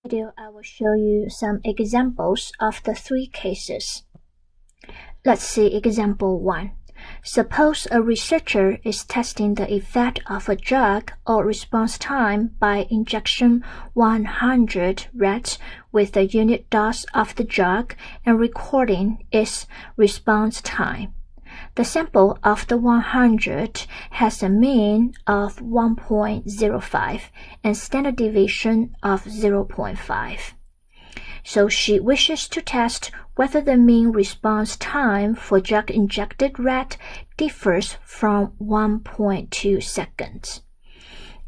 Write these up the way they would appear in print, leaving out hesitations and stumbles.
video, I will show you some examples of the three cases. Let's see example 1. Suppose a researcher is testing the effect of a drug or response time by injection 100 rats with a unit dose of the drug and recording its response time. The sample of the 100 has a mean of 1.05 and standard deviation of 0.5. So she wishes to test whether the mean response time for drug-injected rat differs from 1.2 seconds.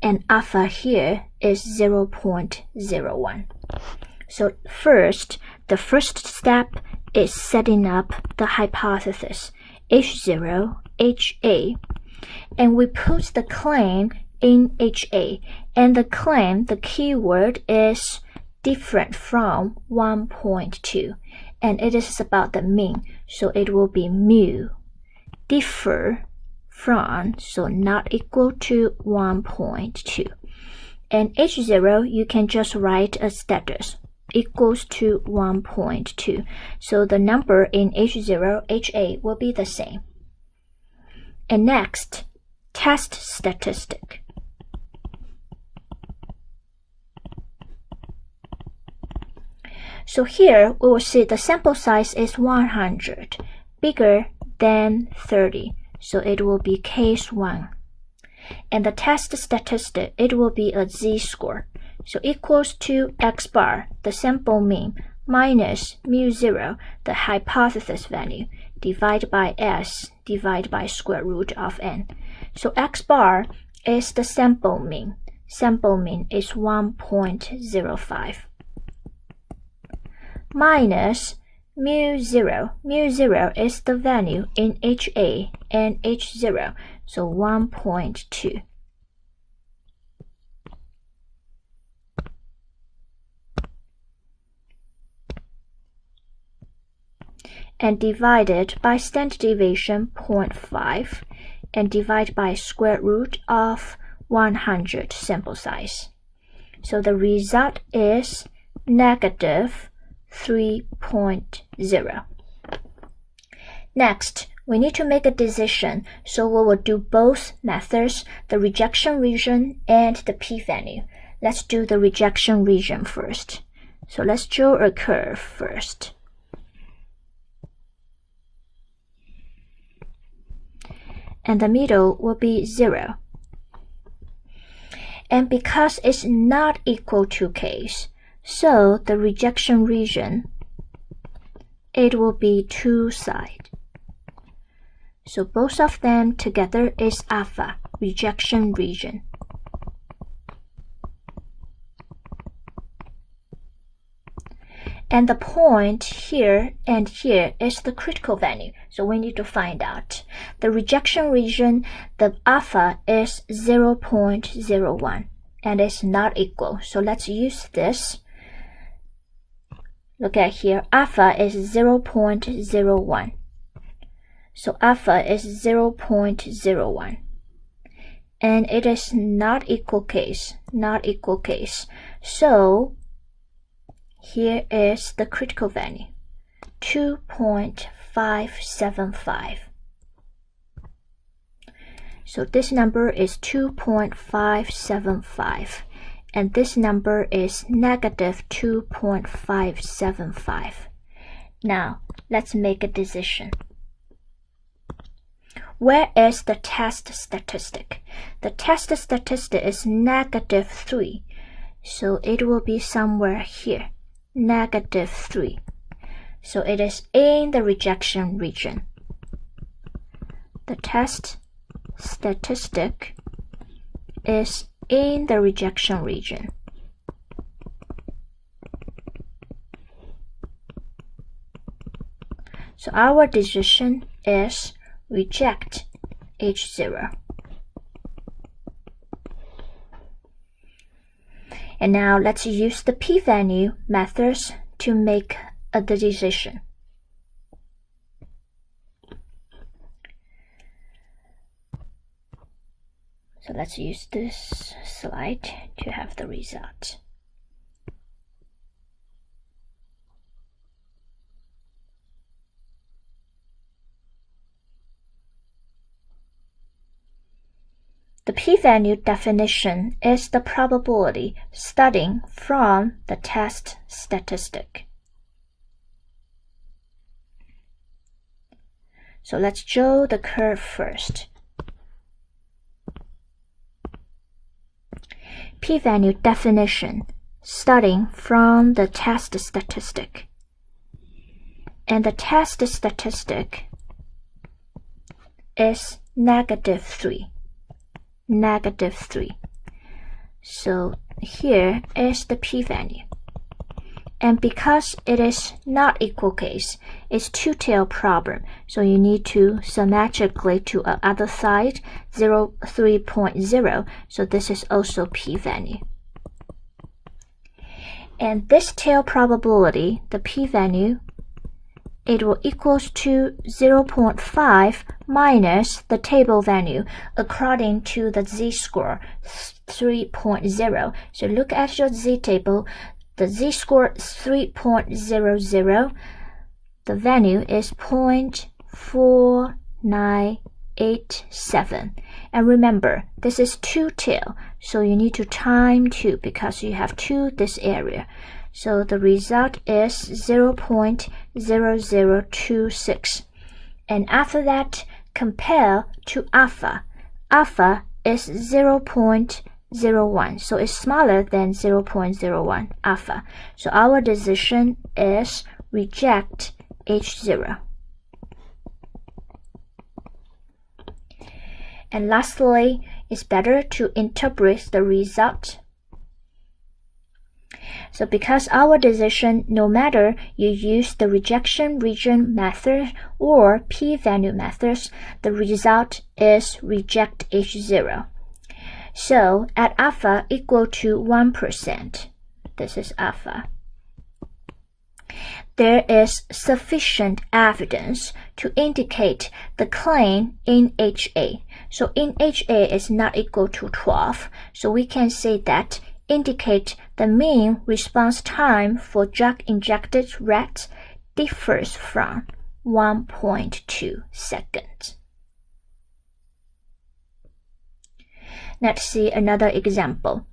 And alpha here is 0.01. So the first step is setting up the hypothesis H0, HA, and we put the claim in HA, and the keyword is different from 1.2, and it is about the mean, so it will be mu. Differ from, so not equal to 1.2. And H0, you can just write a status equals to 1.2. So the number in H0, HA will be the same. And next, test statistic. So here we will see the sample size is 100, bigger than 30. So it will be case 1. And the test statistic, it will be a z-score. So equals to x bar, the sample mean, minus mu0, the hypothesis value, divided by s, divided by square root of n. So x bar is the sample mean. Sample mean is 1.05. Minus mu0. Mu0 is the value in HA and H0, so 1.2. And divided by standard deviation 0.5 and divided by square root of 100 sample size. So the result is negative 3.0. Next, we need to make a decision, so we will do both methods, the rejection region and the p-value. Let's do the rejection region first. So let's draw a curve first. And the middle will be 0. And because it's not equal to case, so the rejection region, it will be two-sided. So both of them together is alpha, rejection region. And the point here and here is the critical value. So we need to find out. The rejection region, the alpha is 0.01 and it's not equal. So let's use this. Look at here, alpha is 0.01. So alpha is 0.01. And it is not equal case, not equal case. So here is the critical value, 2.575. So this number is 2.575. And this number is negative 2.575. Now, let's make a decision. Where is the test statistic? The test statistic is negative 3. So it will be somewhere here, negative 3. So it is in the rejection region. The test statistic is in the rejection region. So our decision is reject H0. And now let's use the p-value methods to make the decision. So let's use this slide to have the result. The p-value definition is the probability starting from the test statistic. So let's draw the curve first. P-value definition starting from the test statistic. And the test statistic is -3. -3. So here is the p-value. And because it is not equal case, it's two-tailed problem, so you need to symmetrically to the other side, 3.0, so this is also p-value. And this tail probability, the p-value, it will equals to 0.5 minus the table value according to the z-score 3.0. So look at your z-table. The z-score is 3.00. The value is 0.4987. And remember, this is two-tail, so you need to time 2 because you have 2 this area. So the result is 0.0026. And after that, compare to alpha. Alpha is 0.01, so it's smaller than 0.01 alpha. So our decision is reject H0. And lastly, it's better to interpret the result. So because our decision, no matter you use the rejection region method or p-value methods, the result is reject H0. So at alpha equal to 1%, this is alpha, there is sufficient evidence to indicate the claim in HA. So in HA is not equal to 12, so we can say that indicate the mean response time for drug-injected rats differs from 1.2 seconds. Let's see another example.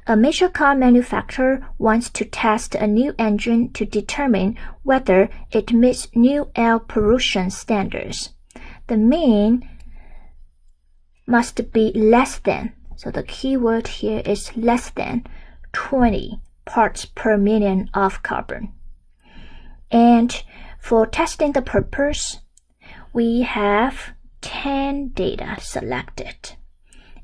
A major car manufacturer wants to test a new engine to determine whether it meets new air pollution standards. The mean must be less than, so the keyword here is less than 20 parts per million of carbon. And for testing the purpose, we have 10 data selected.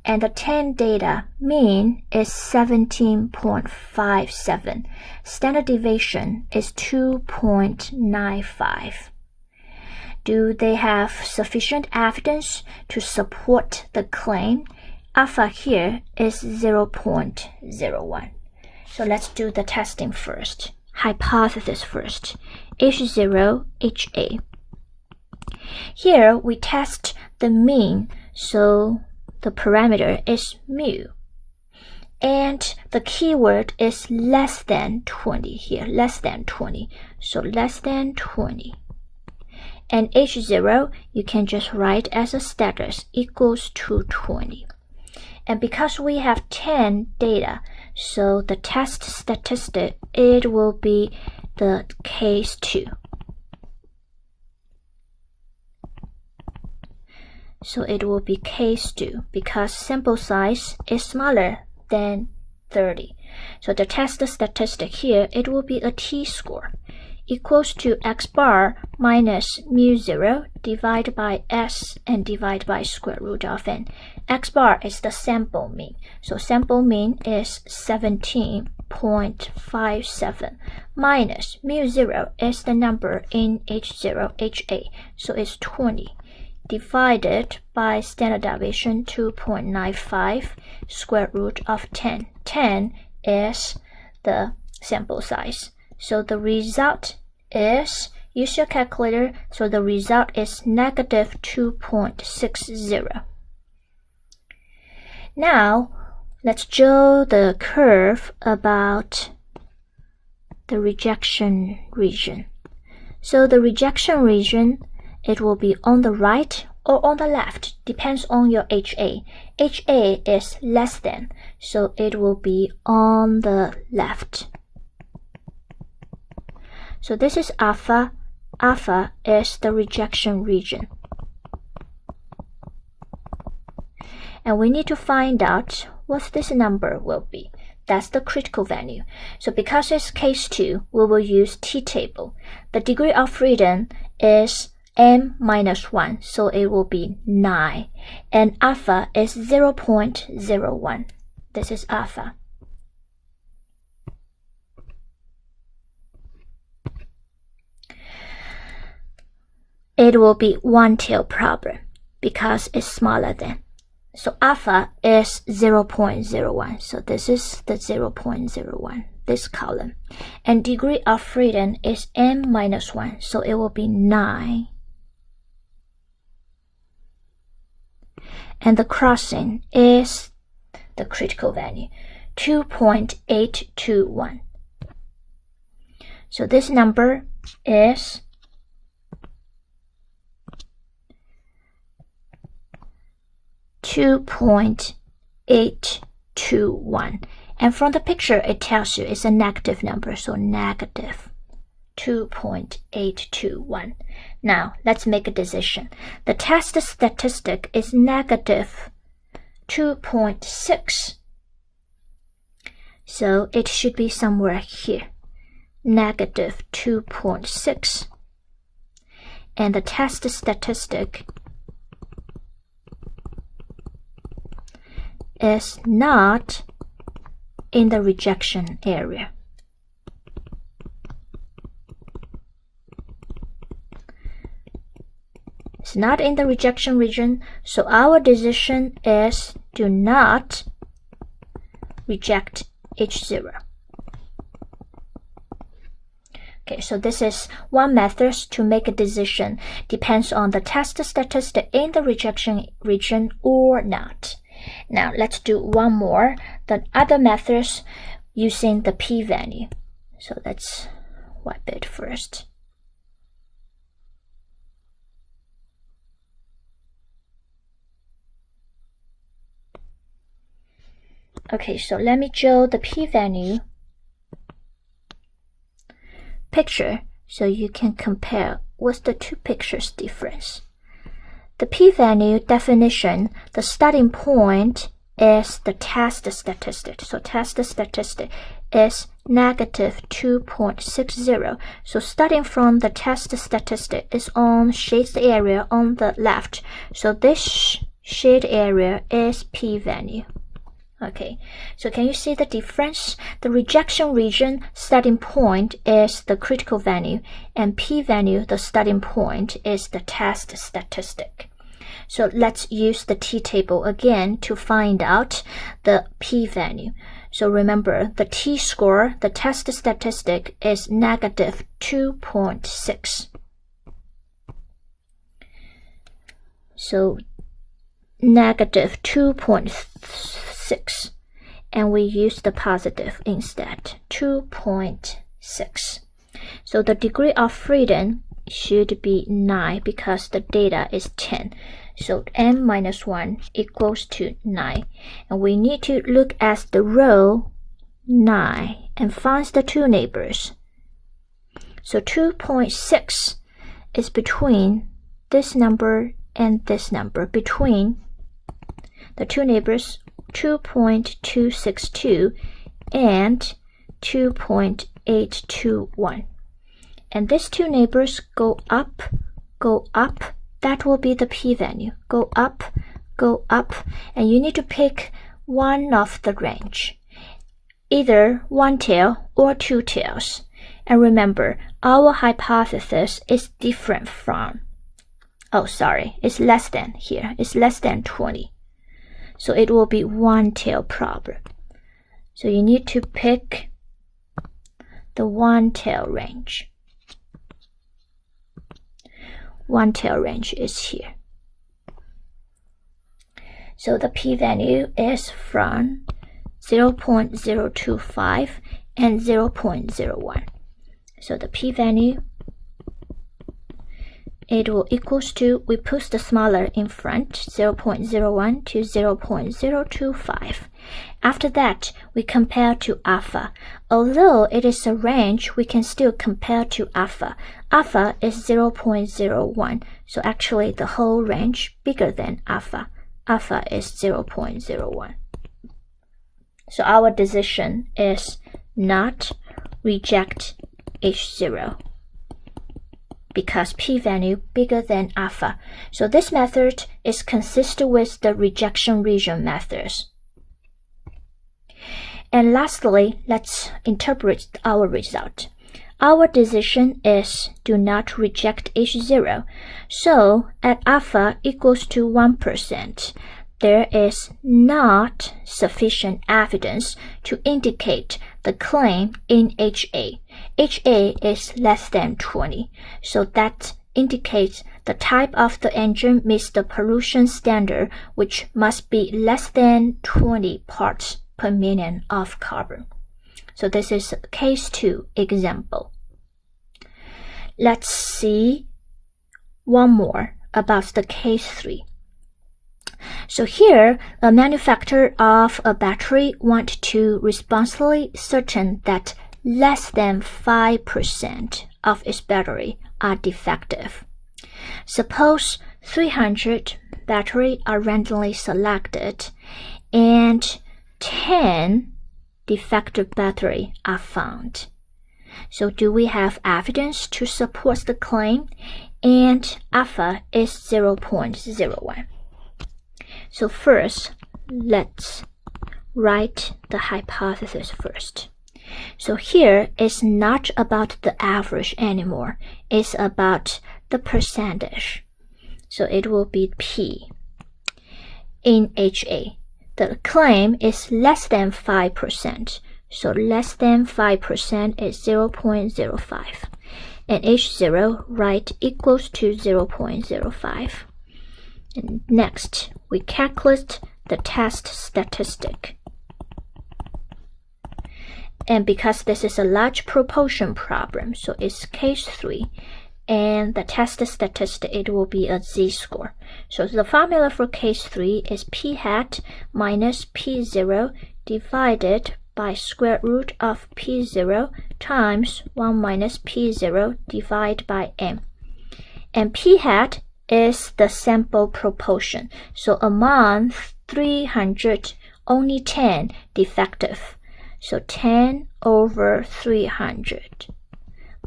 And the 10 data mean is 17.57. Standard deviation is 2.95. Do they have sufficient evidence to support the claim? Alpha here is 0.01. So let's do the testing first. Hypothesis first. H0, HA. Here we test the mean, so the parameter is mu. And the keyword is less than 20 here, less than 20. So less than 20. And H0, you can just write as a status equals to 20. And because we have 10 data, so the test statistic, it will be the case 2. So it will be case 2 because sample size is smaller than 30. So the test statistic here, it will be a t-score equals to x bar minus mu 0 divided by s and divided by square root of n. X bar is the sample mean. So sample mean is 17.57 minus mu 0 is the number in H0, HA. So it's 20 divided by standard deviation 2.95 square root of 10. 10 is the sample size. So the result is, use your calculator, so the result is negative 2.60. Now, let's draw the curve about the rejection region. So the rejection region, it will be on the right or on the left, depends on your HA. HA is less than, so it will be on the left. So this is alpha. Alpha is the rejection region. And we need to find out what this number will be. That's the critical value. So because it's case 2, we will use t-table. The degree of freedom is n-1, so it will be 9. And alpha is 0.01. This is alpha. It will be one-tail problem because it's smaller than. So alpha is 0.01. So this is the 0.01, this column. And degree of freedom is n-1, so it will be 9. And the crossing is the critical value, 2.821. So this number is 2.821, and from the picture it tells you it's a negative number, so negative 2.821. Now let's make a decision. The test statistic is negative 2.6, so it should be somewhere here, negative 2.6, and the test statistic is not in the rejection area. It's not in the rejection region, so our decision is do not reject H0. Okay, so this is one method to make a decision. Depends on the test statistic in the rejection region or not. Now let's do one more, the other methods using the p-value. So let's wipe it first. Okay, so let me show the p-value picture so you can compare what's the two pictures difference. The p-value definition, the starting point is the test statistic. So test statistic is negative 2.60. So starting from the test statistic is on shaded area on the left. So this shaded area is p-value. Okay, so can you see the difference? The rejection region starting point is the critical value, and p-value, the starting point, is the test statistic. So let's use the t-table again to find out the p-value. So remember, the t-score, the test statistic, is negative 2.6. So negative 2.6, and we use the positive instead, 2.6. So the degree of freedom should be 9 because the data is 10. So n-1 equals to 9. And we need to look at the row 9 and find the two neighbors. So 2.6 is between this number and this number, between the two neighbors, 2.262 and 2.821. And these two neighbors go up, that will be the p-value. Go up, and you need to pick one of the range, either one tail or two tails. And remember, our hypothesis is different from, it's less than here, it's less than 20. So it will be one tail problem. So you need to pick the one tail range. One tail range is here. So the p-value is from 0.025 and 0.01. So the p-value it will equals to, we put the smaller in front, 0.01 to 0.025. After that, we compare to alpha. Although it is a range, we can still compare to alpha. Alpha is 0.01, so actually the whole range bigger than alpha. Alpha is 0.01. So our decision is not reject H0 because p-value bigger than alpha. So this method is consistent with the rejection region methods. And lastly, let's interpret our result. Our decision is do not reject H0. So at alpha equals to 1%, there is not sufficient evidence to indicate the claim in HA. HA is less than 20, so that indicates the type of the engine meets the pollution standard, which must be less than 20 parts per million of carbon. So this is case 2 example. Let's see one more about the case 3. So here, a manufacturer of a battery want to responsibly certain that less than 5% of its battery are defective. Suppose 300 batteries are randomly selected and 10 defective batteries are found. So do we have evidence to support the claim? And alpha is 0.01. So first, let's write the hypothesis first. So here it's not about the average anymore. It's about the percentage. So it will be P. In HA, the claim is less than 5%. So less than 5% is 0.05. And H0, right, equals to 0.05. And next, we calculate the test statistic. And because this is a large proportion problem, so it's case 3, and the test statistic, it will be a z-score. So the formula for case 3 is p hat minus p0 divided by square root of p0 times 1 minus p0 divided by m. And p hat is the sample proportion. So among 300, only 10 defective. So 10 over 300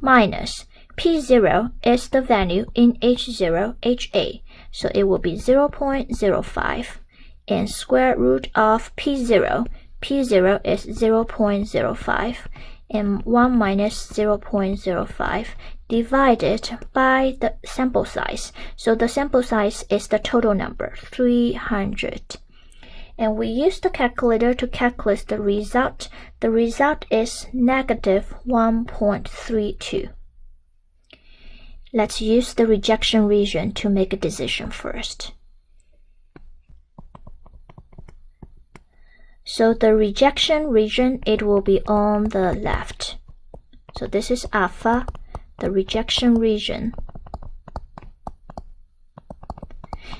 minus P0 is the value in H0, HA. So it will be 0.05 and square root of P0. P0 is 0.05 and 1 minus 0.05 divided by the sample size. So the sample size is the total number, 300. And we use the calculator to calculate the result. The result is negative 1.32. Let's use the rejection region to make a decision first. So the rejection region, it will be on the left. So this is alpha, the rejection region.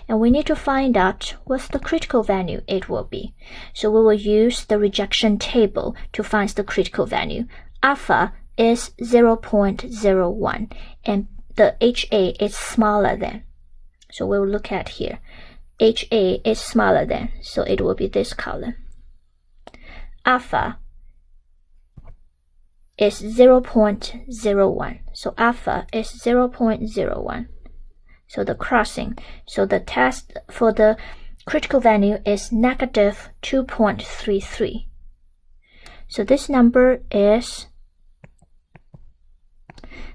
And we need to find out what's the critical value it will be. So we will use the rejection table to find the critical value. Alpha is 0.01 and the HA is smaller than. So we'll look at here. HA is smaller than, so it will be this column. Alpha is 0.01. So alpha is 0.01. So the crossing. So the test for the critical value is negative 2.33. So this number is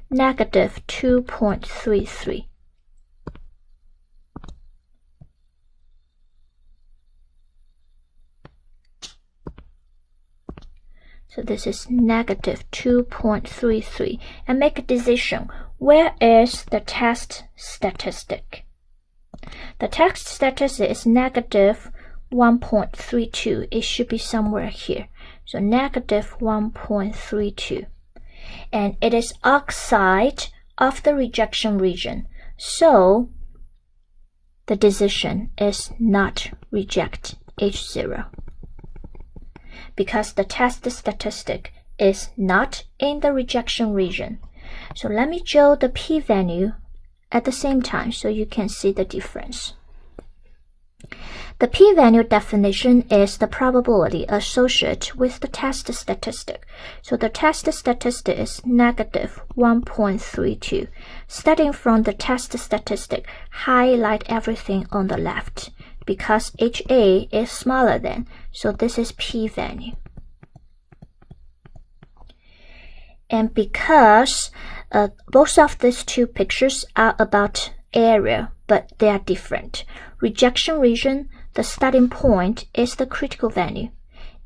negative 2.33. So this is negative 2.33. And make a decision. Where is the test statistic? The test statistic is negative 1.32. It should be somewhere here. So negative 1.32. And it is outside of the rejection region. So the decision is not reject H0 because the test statistic is not in the rejection region. So let me show the p-value at the same time so you can see the difference. The p-value definition is the probability associated with the test statistic. So the test statistic is negative 1.32. Starting from the test statistic, highlight everything on the left because HA is smaller than, so this is p-value. And because both of these two pictures are about area, but they are different. Rejection region, the starting point is the critical value,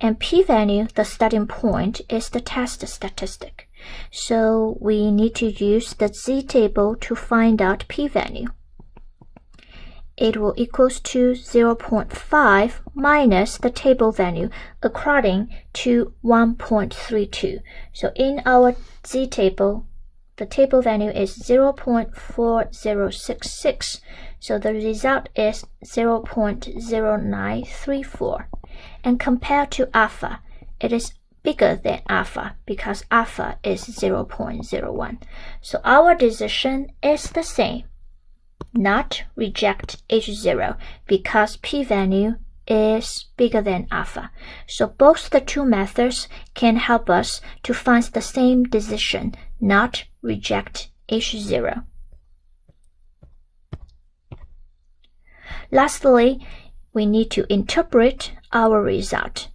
and p-value, the starting point is the test statistic. So we need to use the z-table to find out p-value. It will equals to 0.5 minus the table value according to 1.32. So in our z-table, the table value is 0.4066. So the result is 0.0934. And compared to alpha, it is bigger than alpha because alpha is 0.01. So our decision is the same. Not reject H0 because p-value is bigger than alpha. So both the two methods can help us to find the same decision, not reject H0. Lastly, we need to interpret our result.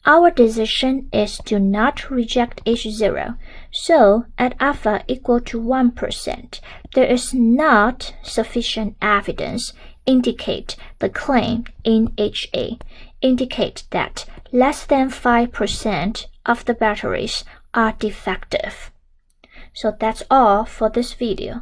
Our decision is to not reject H0. So at alpha equal to 1%, there is not sufficient evidence indicate the claim in HA, indicate that less than 5% of the batteries are defective. So that's all for this video.